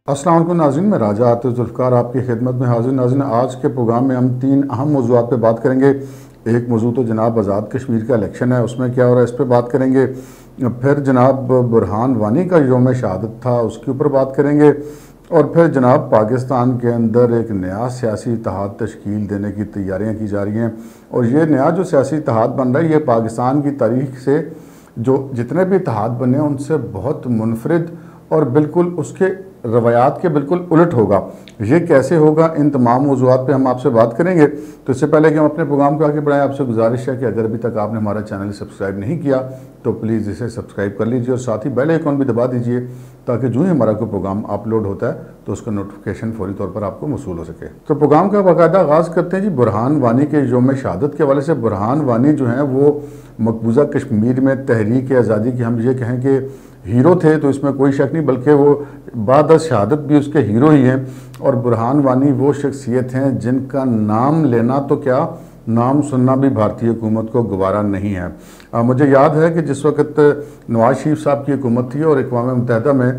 अस्सलाम वालेकुम नाज़रीन, मैं राजा आतिफ जुल्फ़िकार आपकी खिदमत में हाजिर। नाज़रीन, आज के प्रोग्राम में हम 3 अहम मौज़ूआत पे बात करेंगे। एक मौजू तो जनाब आज़ाद कश्मीर का इलेक्शन है, उसमें क्या हो रहा है इस पर बात करेंगे। फिर जनाब बुरहान वानी का यौम शहादत था, उसके ऊपर बात करेंगे। और फिर जनाब पाकिस्तान के अंदर एक नया सियासी इत्तेहाद तश्कील देने की तैयारियाँ की जा रही हैं। और ये नया जो सियासी इत्तेहाद बन रहा है, ये पाकिस्तान की तारीख से जो जितने भी इत्तेहाद बने हैं उनसे बहुत मुनफरिद और बिल्कुल उसके रवायात के बिल्कुल उलट होगा। ये कैसे होगा, इन तमाम मौज़ूआत पे हम आपसे बात करेंगे। तो इससे पहले कि हम अपने प्रोग्राम को आगे बढ़ाएं, आपसे गुजारिश है कि अगर अभी तक आपने हमारा चैनल सब्सक्राइब नहीं किया तो प्लीज़ इसे सब्सक्राइब कर लीजिए और साथ ही बेल आइकॉन भी दबा दीजिए, ताकि जो ही हमारा कोई प्रोग्राम अपलोड होता है तो उसका नोटिफिकेशन फौरी तौर पर आपको मौसूल हो सके। तो प्रोग्राम का बाकायदा आगाज़ करते हैं जी बुरहान वानी के यौम शहादत के हवाले से। बुरहान वानी जो हैं वो मकबूजा कश्मीर में तहरीक आज़ादी की हम ये कहें कि हीरो थे, तो इसमें कोई शक नहीं, बल्कि वो बाद शहादत भी उसके हीरो ही हैं। और बुरहान वानी वो शख्सियत हैं जिनका नाम लेना तो क्या, नाम सुनना भी भारतीय हुकूमत को गवारा नहीं है। मुझे याद है कि जिस वक्त नवाज शरीफ साहब की हुकूमत थी और अक़वाम मुत्तहिदा में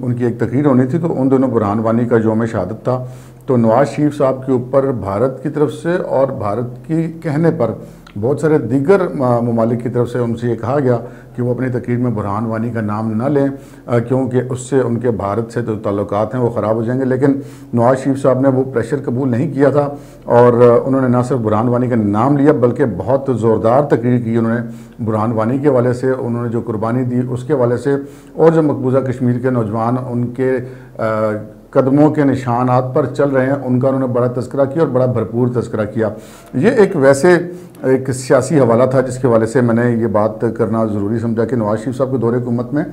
उनकी एक तकरीर होनी थी, तो उन दोनों बुरहान वानी का यौम शहादत था। तो नवाज शरीफ साहब के ऊपर भारत की तरफ से और भारत की कहने पर बहुत सारे दीगर ममालिक की तरफ से उनसे ये कहा गया कि वो अपनी तकरीर में बुरहान वानी का नाम न लें, क्योंकि उससे उनके भारत से जो ताल्लुकात हैं वो ख़राब हो जाएंगे। लेकिन नवाज शरीफ साहब ने वो प्रेशर कबूल नहीं किया था और उन्होंने ना सिर्फ बुरहान वानी का नाम लिया बल्कि बहुत ज़ोरदार तकरीर की उन्होंने बुरहान वानी के हवाले से, उन्होंने जो कुर्बानी दी उसके हवाले से, और जो मकबूजा कश्मीर के नौजवान उनके कदमों के निशानात पर चल रहे हैं उनका उन्होंने बड़ा तज़किरा किया और बड़ा भरपूर तज़किरा किया। ये एक वैसे एक सियासी हवाला था जिसके हवाले से मैंने ये बात करना ज़रूरी समझा कि नवाज शरीफ साहब के दौरे हुकूमत में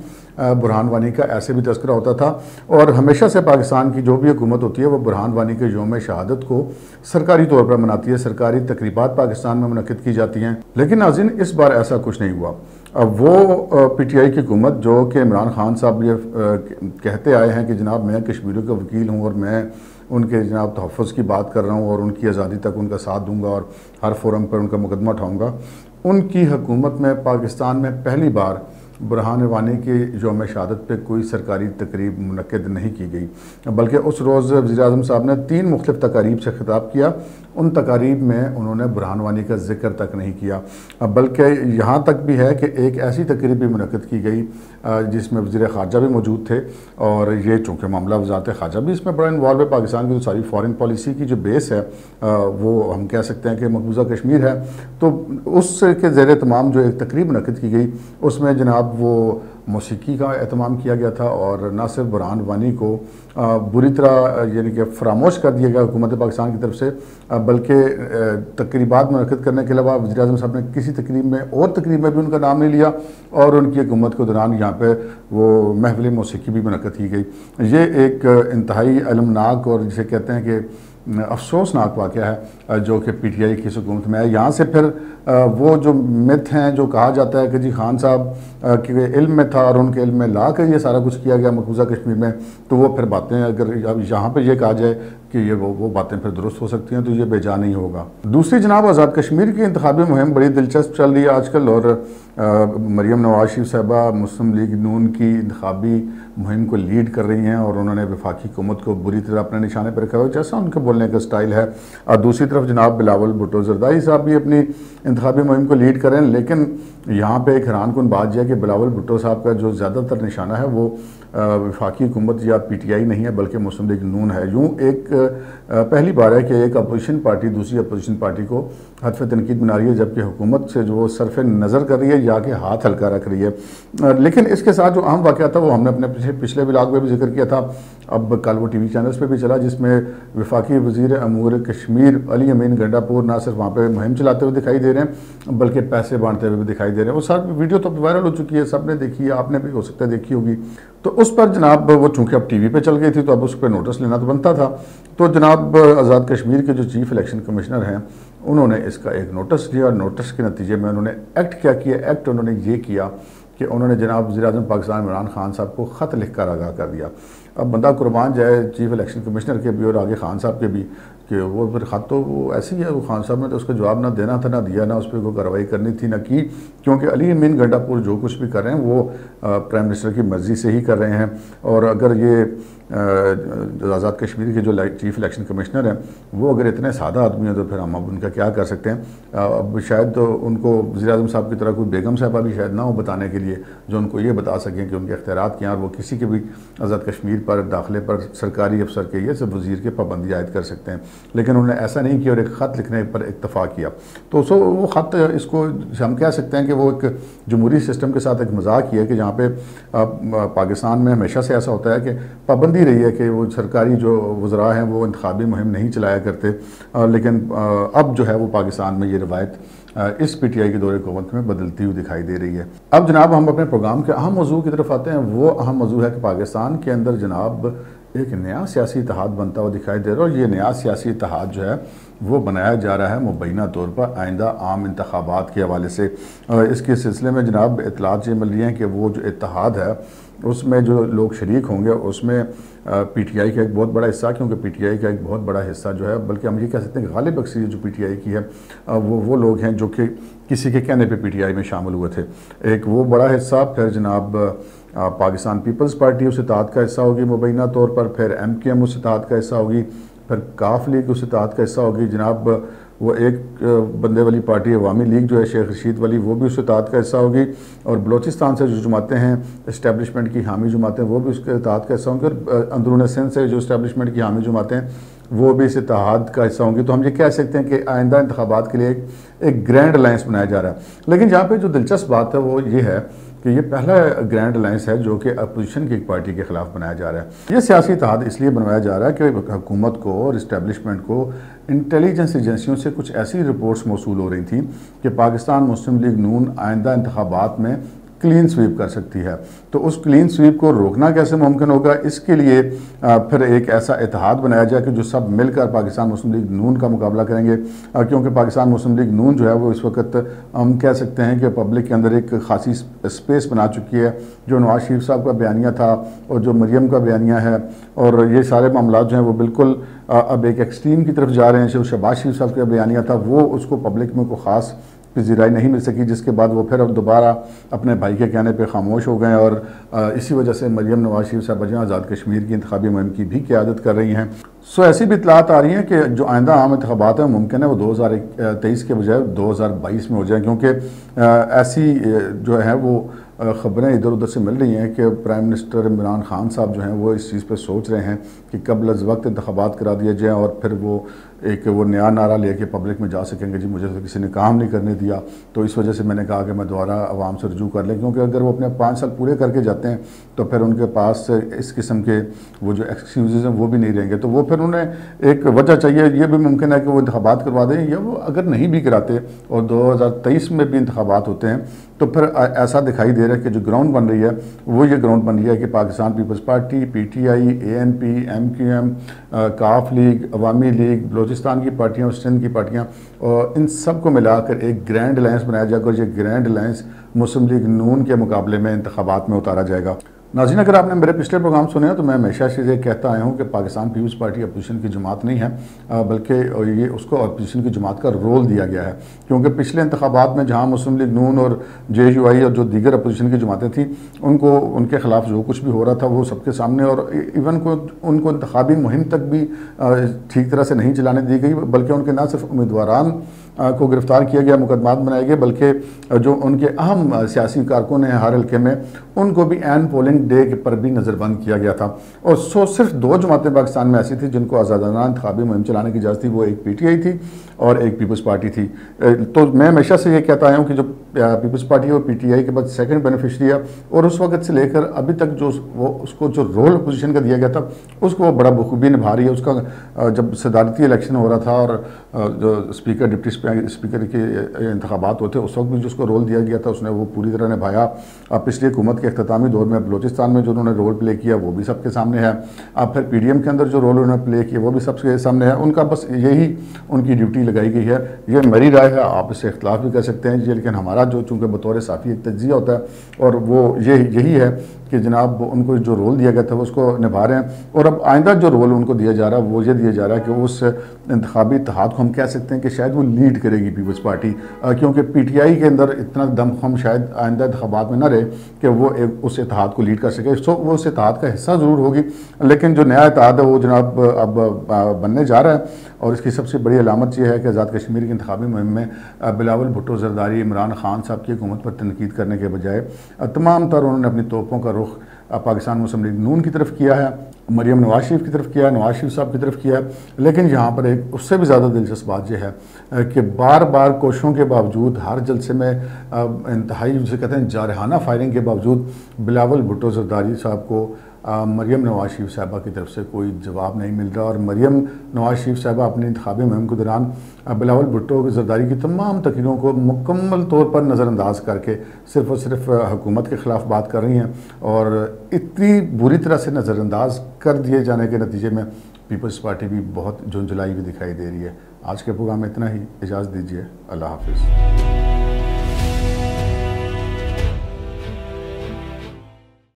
बुरहान वानी का ऐसे भी तज़किरा होता था। और हमेशा से पाकिस्तान की जो भी हुकूमत होती है वो बुरहान वानी के यौम शहादत को सरकारी तौर पर मनाती है, सरकारी तकरीबात पाकिस्तान में मुनक़िद की जाती हैं। लेकिन नाज़रीन, इस बार ऐसा कुछ नहीं हुआ। अब वो PTI की हुकूमत जो कि इमरान खान साहब ये कहते आए हैं कि जनाब मैं कश्मीरियों का वकील हूँ और मैं उनके जनाब तहफ़्फ़ुज़ की बात कर रहा हूँ और उनकी आज़ादी तक उनका साथ दूंगा और हर फोरम पर उनका मुकदमा उठाऊँगा, उनकी हुकूमत में पाकिस्तान में पहली बार बुरहान वानी के यौम शहादत पे कोई सरकारी तकरीब मुनक़िद नहीं की गई, बल्कि उस रोज़ वज़ीर-ए-आज़म साहब ने 3 मुख्तलिफ़ तकारीब से ख़िताब किया। उन तकारीब में उन्होंने बुरहान वानी का ज़िक्र तक नहीं किया, बल्कि यहाँ तक भी है कि एक ऐसी तकरीब भी मुनक़िद की गई जिसमें वज़ीर ख़ारजा भी मौजूद थे। और ये चूँकि मामला वज़ारत ख़ारजा भी इसमें बड़ा इन्वॉल्व है, पाकिस्तान की जो सारी फ़ॉरेन पॉलिसी की जो बेस है वो हम कह सकते हैं कि मकबूजा कश्मीर है। तो उसके ज़ेर तमाम जो एक तकरीब मुनक़िद की गई उसमें जनाब वो मौसीकी का एहतमाम किया गया था और न सिर्फ बुरहान वानी को बुरी तरह यानी कि फरामोश कर दिया गया हुकूमत पाकिस्तान की तरफ से, बल्कि तकरीबात मुनक़िद करने के अलावा वज़ीर-ए-आज़म साहब ने किसी तकरीब में और तकरीब में भी उनका नाम नहीं लिया और उनकी हुकूमत के दौरान यहाँ पे वो महफ़िल मौसीकी भी मुनक़िद की गई। ये एक इंतहाई अलमनाक और जिसे कहते हैं कि अफसोसनाक वाक़या है जो कि PTI की हुकूमत में है। यहाँ से फिर वो जो मिथ हैं, जो कहा जाता है कि जी खान साहब के इल्म में था और उनके इल्म में ला कर ये सारा कुछ किया गया मकबूजा कश्मीर में, तो वो फिर बातें अगर यहाँ पर ये कहा जाए कि ये वो बातें फिर दुरुस्त हो सकती हैं तो ये बेजा नहीं होगा। दूसरी जनाब आज़ाद कश्मीर की इंतखाबी मुहिम बड़ी दिलचस्प चल रही है आजकल और मरीम नवाज शरीफ साहबा मुस्लिम लीग नून की इंतखाबी मुहिम को लीड कर रही हैं और उन्होंने वफाकी हुकूमत को बुरी तरह अपने निशाने पर रखा हुआ जैसा उनके बोलने का स्टाइल है। और दूसरी तरफ जनाब बिलावल भुट्टो ज़रदारी साहब भी अपनी इंतखाबी मुहिम को लीड करें। लेकिन यहाँ पे एक हैरानकुन बात यह है कि बिलावल भुट्टो साहब का जो ज़्यादातर निशाना है वो वफाकी हुकूमत या PTI नहीं है बल्कि मुस्लिम लीग नून है। यूँ एक पहली बार है कि एक अपोजिशन पार्टी दूसरी अपोजिशन पार्टी को हदफ तनकीद बना रही है, जबकि हुकूमत से जो सरफ नज़र कर रही है या कि हाथ हल्का रख रही है। लेकिन इसके साथ जो अहम वाक़या था वो हमने अपने पिछले व्लॉग में भी जिक्र किया था, अब कल वो TV चैनल्स पर भी चला, जिसमें वफाकी वज़ीर अमूर कश्मीर अली अमीन गंडापुर ना सिर्फ वहाँ पर मुहिम चलाते हुए दिखाई दे रहे हैं बल्कि पैसे बांटते हुए भी दिखाई दे रहे हैं। वो सारी वीडियो तो वायरल हो चुकी है, सब ने देखी है, आपने भी हो सकता है देखी होगी। तो उस पर जनाब वो चूँकि अब TV पे चल गई थी तो अब उस पर नोटिस लेना तो बनता था। तो जनाब आज़ाद कश्मीर के जो चीफ इलेक्शन कमिश्नर हैं उन्होंने इसका एक नोटिस लिया और नोटिस के नतीजे में उन्होंने एक्ट क्या किया, एक्ट उन्होंने ये किया कि उन्होंने जनाब वज़ीर-ए-आज़म पाकिस्तान इमरान खान साहब को ख़त लिख कर आगाह कर दिया। अब बंदा कुर्बान जाए चीफ इलेक्शन कमिश्नर के भी और आगे खान साहब के भी कि वो फिर ख़त तो वो ऐसे ही है, वो खान साहब ने तो उसका जवाब ना देना था, ना दिया, ना उस पर कोई कार्रवाई करनी थी, ना की, क्योंकि अली अमीन गंडापुर जो कुछ भी कर रहे हैं वो प्राइम मिनिस्टर की मर्ज़ी से ही कर रहे हैं। और अगर ये आज़ाद कश्मीर के जो चीफ इलेक्शन कमिश्नर हैं वो अगर इतने सादा आदमी हैं तो फिर हम अब उनका क्या कर सकते हैं। अब शायद तो उनको वज़ीर-ए-आज़म साहब की तरह कोई बेगम साहबा भी शायद ना हो बताने के लिए जो उनको ये बता सकें कि उनके इख्तियारात क्या हैं, और वो किसी के भी आज़ाद कश्मीर पर दाखिले पर सरकारी अफसर के ये सब वज़ीर के पाबंदी आयद कर सकते हैं। लेकिन उन्होंने ऐसा नहीं किया और एक ख़त लिखने पर इत्तफ़ा किया। तो वो ख़त, इसको हम कह सकते हैं कि वो एक जमहूरी सिस्टम के साथ एक मजाक ही है कि जहाँ पे पाकिस्तान में हमेशा से ऐसा होता है कि पाबंदी रही है कि वो सरकारी जो वज़रा हैं वो इंतखाबी मुहिम नहीं चलाया करते, लेकिन अब जो है वो पाकिस्तान में ये रवायत इस PTI के दौरे हुकूमत में बदलती हुई दिखाई दे रही है। अब जनाब हम अपने प्रोग्राम के अहम मौजू की तरफ आते हैं। वो अहम मौजू है कि पाकिस्तान के अंदर जनाब एक नया सियासी इत्तेहाद बनता हुआ दिखाई दे रहा है, और ये नया सियासी इत्तेहाद जो है वो बनाया जा रहा है मुबैना तौर पर आइंदा आम इंतखाबात के हवाले से। इसके सिलसिले में जनाब इत्तलात ये मिल रही हैं कि वो जो इत्तेहाद है उसमें जो लोग शरीक होंगे उसमें PTI का एक बहुत बड़ा हिस्सा, क्योंकि PTI का एक बहुत बड़ा हिस्सा जो है, बल्कि हम ये कह सकते हैं कि गालिब अक्सरियत जो PTI की है वो लोग हैं जो कि किसी के कहने पे PTI में शामिल हुए थे। एक वो बड़ा हिस्सा, फिर जनाब पाकिस्तान पीपल्स पार्टी उस इत्तेहाद का हिस्सा होगी मुबैना तौर पर, फिर MKM उस इत्तेहाद का हिस्सा होगी, फिर काफ लीग उस इत्तेहाद का हिस्सा होगी। जनाब वो एक बंदे वाली पार्टी अवामी लीग जो है शेख रशीद वाली, वो भी उस इत्तेहाद का हिस्सा होगी, और बलोचिस्तान से जो जमातें हैं इस्टेब्लिशमेंट की हामी जमातें वो भी उसके इत्तेहाद का हिस्सा होंगे, और अंदरून सिंध से जो इस्टेब्लिशमेंट की हामी जमातें हैं वो भी इस इत्तेहाद का हिस्सा होंगी। तो हम ये कह सकते हैं कि आइंदा इंतखाबात के लिए एक ग्रैंड अलायंस बनाया जा रहा है। लेकिन यहाँ पे जो दिलचस्प बात है वो ये है कि ये पहला ग्रैंड अलायंस है जो कि अपोजिशन की एक पार्टी के खिलाफ बनाया जा रहा है। ये सियासी इत्तेहाद इसलिए बनवाया जा रहा है कि हुकूमत को और इस्टेब्लिशमेंट को इंटेलिजेंस एजेंसियों से कुछ ऐसी रिपोर्ट्स मौसूल हो रही थी कि पाकिस्तान मुस्लिम लीग नून आइंदा इंतखाबात में क्लीन स्वीप कर सकती है। तो उस क्लीन स्वीप को रोकना कैसे मुमकिन होगा, इसके लिए फिर एक ऐसा इत्तेहाद बनाया जाए कि जो सब मिलकर पाकिस्तान मुस्लिम लीग नून का मुकाबला करेंगे, क्योंकि पाकिस्तान मुस्लिम लीग नून जो है वो इस वक्त हम कह सकते हैं कि पब्लिक के अंदर एक खासी स्पेस बना चुकी है। जो नवाज शरीफ साहब का बयानिया था और जो मरियम का बयानिया है और ये सारे मामला जो हैं वो बिल्कुल अब एक एक्सट्रीम की तरफ जा रहे हैं। जो शहबाज शरीफ साहब का बयानिया था वो उसको पब्लिक में कोई ख़ास पजीराई नहीं मिल सकी, जिसके बाद वो फिर अब दोबारा अपने भाई के कहने पे खामोश हो गए, और इसी वजह से मरियम नवाज शरीफ साहब जो आज़ाद कश्मीर की इंतखाबी मुहिम की भी क़यादत कर रही हैं। सो ऐसी भी इतलात आ रही हैं कि जो आइंदा आम इंतखाबात हैं मुमकिन है वो 2023 के बजाय 2022 में हो जाए, क्योंकि ऐसी जो है वो ख़बरें इधर उधर से मिल रही हैं कि प्राइम मिनिस्टर इमरान खान साहब जो हैं वो इस चीज़ पर सोच रहे हैं कि कबल अज़ वक्त इंतखाबात करा दिए जाएँ, और फिर वो नया नारा लेके पब्लिक में जा सकेंगे, जी मुझे तो किसी ने काम नहीं करने दिया। तो इस वजह से मैंने कहा कि मैं दोबारा आवाम से रजू कर लें, क्योंकि अगर वो अपने 5 साल पूरे करके जाते हैं तो फिर उनके पास इस किस्म के वो जो एक्सक्यूज़ हैं वो भी नहीं रहेंगे। तो वो फिर उन्हें एक वजह चाहिए। ये भी मुमकिन है कि वो इंतखाबात करवा दें, या वो अगर नहीं भी कराते और 2023 में भी इंतखाबात होते हैं तो फिर ऐसा दिखाई दे रहा है कि जो ग्राउंड बन रही है वो ये ग्राउंड बन रही है कि Pakistan Peoples Party, PTI, ANP, MQM, काफ लीग, अवामी लीग, बलोचिस्तान की पार्टियाँ और सिंध की पार्टियाँ, और इन सब को मिलाकर एक ग्रैंड अलायंस बनाया जाएगा, और ये ग्रैंड अलायंस मुस्लिम लीग नून के मुकाबले में इंतखाबात में उतारा जाएगा। नाज़रीन, अगर आपने मेरे पिछले प्रोग्राम सुने हैं तो मैं हमेशा से ये कहता आया हूँ कि पाकिस्तान पीपल्स पार्टी अपोजिशन की जमात नहीं है, बल्कि ये उसको अपोजिशन की जमात का रोल दिया गया है। क्योंकि पिछले इंतखाबात में जहाँ मुस्लिम लीग नून और JUI और जो दीगर अपोजिशन की जमातें थी उनको उनके खिलाफ जो कुछ भी हो रहा था वो सबके सामने, और इवन को उनको इंतखाबी मुहिम तक भी ठीक तरह से नहीं चलाने दी गई, बल्कि उनके न सिर्फ उम्मीदवारान को गिरफ़्तार किया गया, मुकदमात बनाए गए, बल्कि जो उनके अहम सियासी कारकुन हैं हर हल्के में उनको भी एन पोलिंग डे पर भी नज़रबंद किया गया था। और सिर्फ 2 जमातें पाकिस्तान में ऐसी थी जिनको आज़ादाना इंतखाबी मुहिम चलाने की इजाज़त थी, वो एक PTI थी और एक पीपल्स पार्टी थी। तो मैं हमेशा से ये कहता आया हूँ कि जो पीपल्स पार्टी और PTI के बाद सेकंड बेनिफिशरी है, और उस वक्त से लेकर अभी तक जो वो उसको जो रोल अपोजिशन का दिया गया था उसको वो बड़ा बखूबी निभा रही है। उसका जब सदारती इलेक्शन हो रहा था और जो स्पीकर डिप्टी स्पीकर के इंतखाबात होते उस वक्त भी जिसको रोल दिया गया था उसने वो पूरी तरह निभाया। पिछली हुकूमत के अख्तामी दौर में बलोचिस्तान में जो उन्होंने रोल प्ले किया वो भी सबके सामने है। अब फिर PDM के अंदर जो रोल उन्होंने प्ले किया वो भी सबके सामने है। उनका बस यही उनकी ड्यूटी लगाई गई है। ये मेरी राय है, आप इससे इख्तलाफ भी कर सकते हैं जी, लेकिन हमारा जो चूँकि बतौर साफ़ी एक तज्ज़िया होता है और वो यही है कि जनाब उनको जो रोल दिया गया था वो उसको निभा रहे हैं। और अब आइंदा जो रोल उनको दिया जा रहा है वो ये दिया जा रहा है कि उस इंतखाबी इत्तेहाद को हम कह सकते हैं कि शायद वो लीड करेगी पीपल्स पार्टी, क्योंकि PTI के अंदर इतना दमखम शायद आइंदा इंतखाबात में ना रहे कि वो उस इत्तेहाद को लीड कर सके। सो वो उस इत्तेहाद का हिस्सा ज़रूर होगी, लेकिन जो नया इत्तेहाद है वो जनाब अब बनने जा रहा है। और इसकी सबसे बड़ी अलामत यह है कि आज़ाद कश्मीर की इंतखाबी मुहिम में बिलावल भुट्टो जरदारी इमरान खान साहब की हुकूमत पर तनकीद करने के बजाय तमाम तर उन्होंने अपनी तोपों का रुख पाकिस्तान मुस्लिम लीग नून की तरफ किया है, मरियम नवाज शरीफ की तरफ किया है, नवाज शरीफ साहब की तरफ किया है। लेकिन यहाँ पर एक उससे भी ज़्यादा दिलचस्प बात यह है कि बार बार कोशिशों के बावजूद, हर जलसे में इंतहाई जिसे कहते हैं जारहाना फायरिंग के बावजूद बिलावल भुट्टो जरदारी साहब को मरियम नवाज शरीफ साहबा की तरफ से कोई जवाब नहीं मिल रहा। और मरियम नवाज शरीफ साहबा अपनी इंतखाबी मुहिम के दौरान बिलावल भुट्टो जरदारी की तमाम तकरीरों को मुकम्मल तौर पर नज़रअंदाज करके सिर्फ़ और सिर्फ हुकूमत के ख़िलाफ़ बात कर रही हैं। और इतनी बुरी तरह से नज़रअंदाज कर दिए जाने के नतीजे में पीपल्स पार्टी भी बहुत झुंझलाई हुई दिखाई दे रही है। आज के प्रोग्राम में इतना ही, इजाज़त दीजिए, अल्लाह हाफ़िज़।